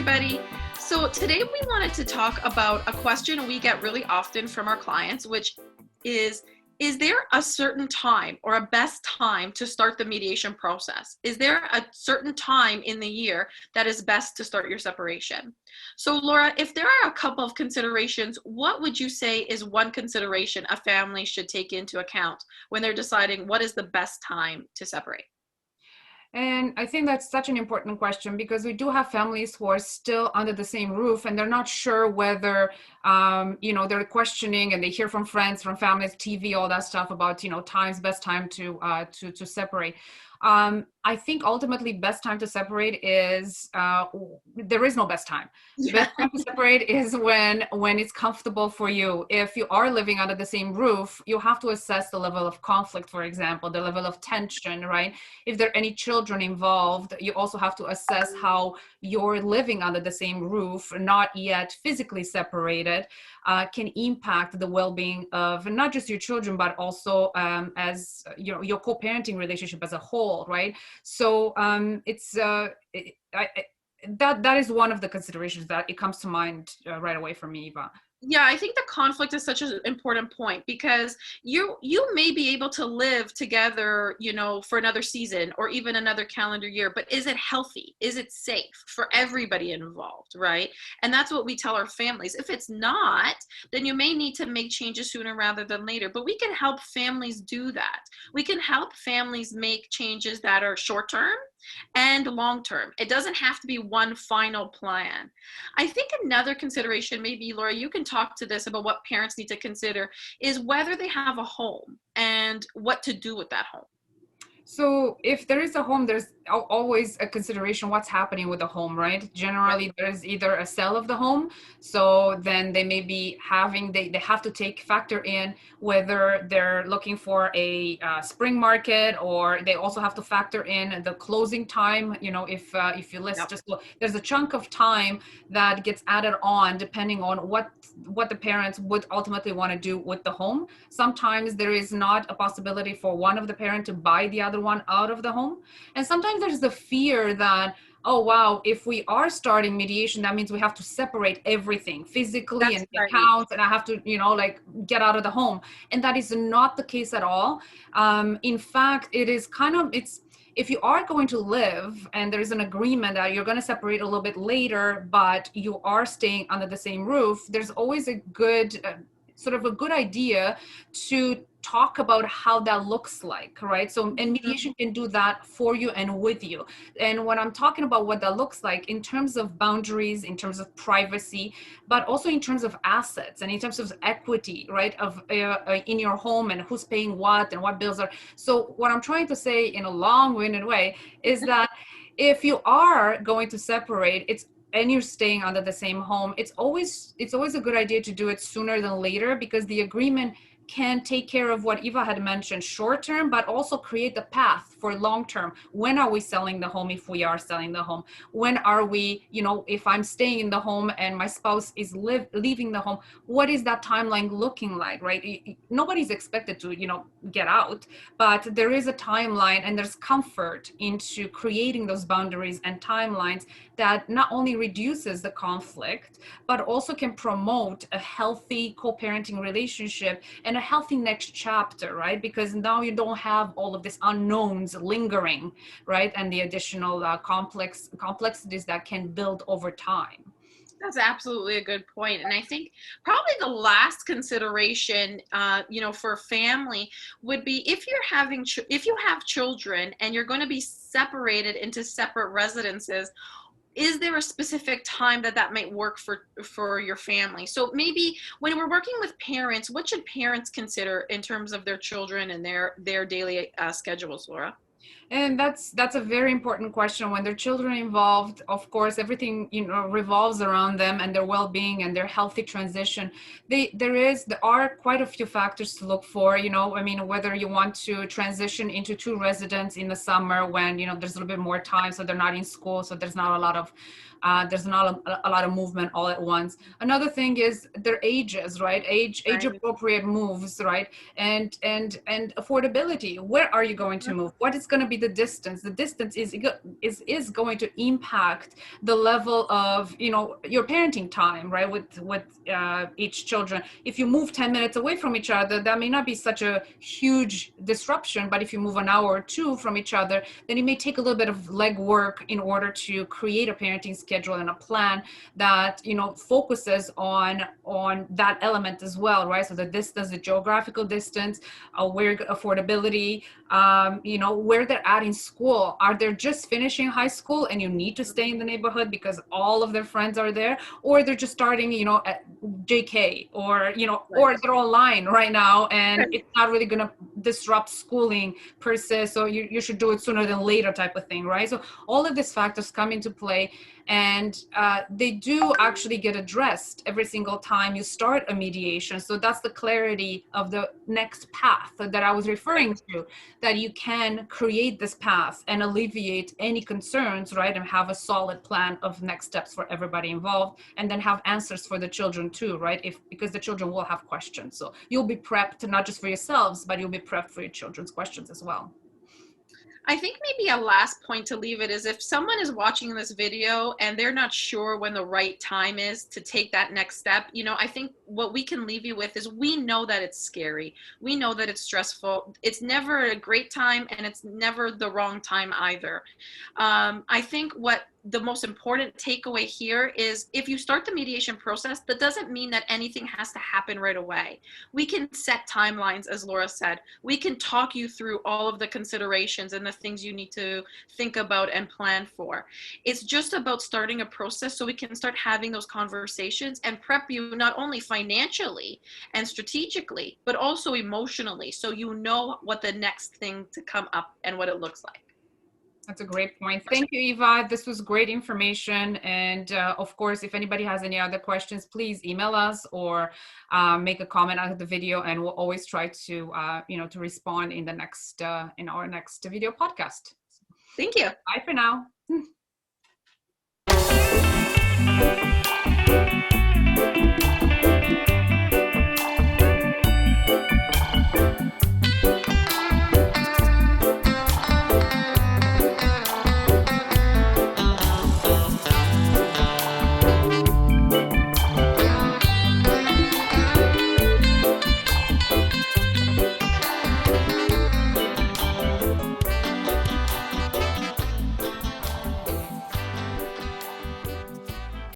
everybody. So today we wanted to talk about a question we get really often from our clients, which is there a certain time or a best time to start the mediation process? Is there a certain time in the year that is best to start your separation? So Laura, if there are a couple of considerations, what would you say is one consideration a family should take into account when they're deciding what is the best time to separate? And I think that's such an important question because we do have families who are still under the same roof and they're not sure whether, they're questioning and they hear from friends, from families, TV, all that stuff about, best time to separate. I think ultimately best time to separate is, there is no best time. Yeah. Best time to separate is when it's comfortable for you. If you are living under the same roof, you have to assess the level of conflict, for example, the level of tension, right? If there are any children involved, you also have to assess how you're living under the same roof, not yet physically separated, can impact the well-being of not just your children, but also as your co-parenting relationship as a whole, right? So that is one of the considerations that it comes to mind right away for me, Eva. Yeah, I think the conflict is such an important point because you may be able to live together, for another season or even another calendar year, but is it healthy? Is it safe for everybody involved, right? And that's what we tell our families. If it's not, then you may need to make changes sooner rather than later, but we can help families do that. We can help families make changes that are short-term and long-term. It doesn't have to be one final plan. I think another consideration, maybe Laura, you can talk to this about what parents need to consider, is whether they have a home and what to do with that home. So if there is a home, there's always a consideration what's happening with the home, right? Generally, there's either a sale of the home. So then they may be having, they have to factor in whether they're looking for a spring market, or they also have to factor in the closing time. If you list, just look, there's a chunk of time that gets added on depending on what the parents would ultimately want to do with the home. Sometimes there is not a possibility for one of the parent to buy the other one out of the home. And sometimes there's the fear that, oh wow, if we are starting mediation, that means we have to separate everything physically and the accounts, and I have to get out of the home. And that is not the case at all. In fact, it is if you are going to live and there's an agreement that you're going to separate a little bit later, but you are staying under the same roof, there's always a good a good idea to talk about how that looks like, right? So, and mediation can do that for you and with you. And when I'm talking about what that looks like in terms of boundaries, in terms of privacy, but also in terms of assets and in terms of equity, right? Of in your home and who's paying what and what bills are. So what I'm trying to say in a long-winded way is that if you are going to separate, and you're staying under the same home, it's always a good idea to do it sooner than later, because the agreement can take care of what Eva had mentioned, short term, but also create the path for long term. When are we selling the home if we are selling the home? When are we, if I'm staying in the home and my spouse is leaving the home, what is that timeline looking like, right? Nobody's expected to, get out, but there is a timeline and there's comfort into creating those boundaries and timelines that not only reduces the conflict, but also can promote a healthy co-parenting relationship and a healthy next chapter, right? Because now you don't have all of these unknowns lingering, right? And the additional complexities that can build over time. That's absolutely a good point. And I think probably the last consideration, for a family would be if you have children and you're going to be separated into separate residences, is there a specific time that might work for your family? So maybe when we're working with parents, what should parents consider in terms of their children and their daily schedules, Laura? And that's a very important question. When there are children involved, of course, everything revolves around them and their well-being and their healthy transition. There are quite a few factors to look for. Whether you want to transition into two residents in the summer when there's a little bit more time, so they're not in school, so there's not a lot of movement all at once. Another thing is their ages, right? Age appropriate moves, right? And affordability. Where are you going to move? What is going to be the distance is going to impact the level of, you know, your parenting time, right, with each children. If you move 10 minutes away from each other, that may not be such a huge disruption, but if you move an hour or two from each other, then it may take a little bit of legwork in order to create a parenting schedule and a plan that, you know, focuses on that element as well, right? So the distance, the geographical distance, where affordability, you know, where they're at in school. Are they just finishing high school and you need to stay in the neighborhood because all of their friends are there, or they're just starting, you know, at JK, or, you know, Right. or they're online right now and it's not really going to disrupt schooling per se, so you should do it sooner than later type of thing, right? So all of these factors come into play, and they do actually get addressed every single time you start a mediation. So that's the clarity of the next path that I was referring to, that you can create this path and alleviate any concerns, right? And have a solid plan of next steps for everybody involved, and then have answers for the children too, right? Because the children will have questions. So you'll be prepped not just for yourselves, but you'll be prepped for your children's questions as well. I think maybe a last point to leave it is, if someone is watching this video and they're not sure when the right time is to take that next step, you know, I think what we can leave you with is, we know that it's scary. We know that it's stressful. It's never a great time, and it's never the wrong time either. I think what the most important takeaway here is, if you start the mediation process, that doesn't mean that anything has to happen right away. We can set timelines, as Laura said. We can talk you through all of the considerations and the things you need to think about and plan for. It's just about starting a process so we can start having those conversations and prep you not only financially and strategically, but also emotionally, so you know what the next thing to come up and what it looks like. That's a great point. Thank you, Eva. This was great information. And of course, if anybody has any other questions, please email us or make a comment on the video, and we'll always try to, you know, to respond in the next, in our next video podcast. Thank you. Bye for now.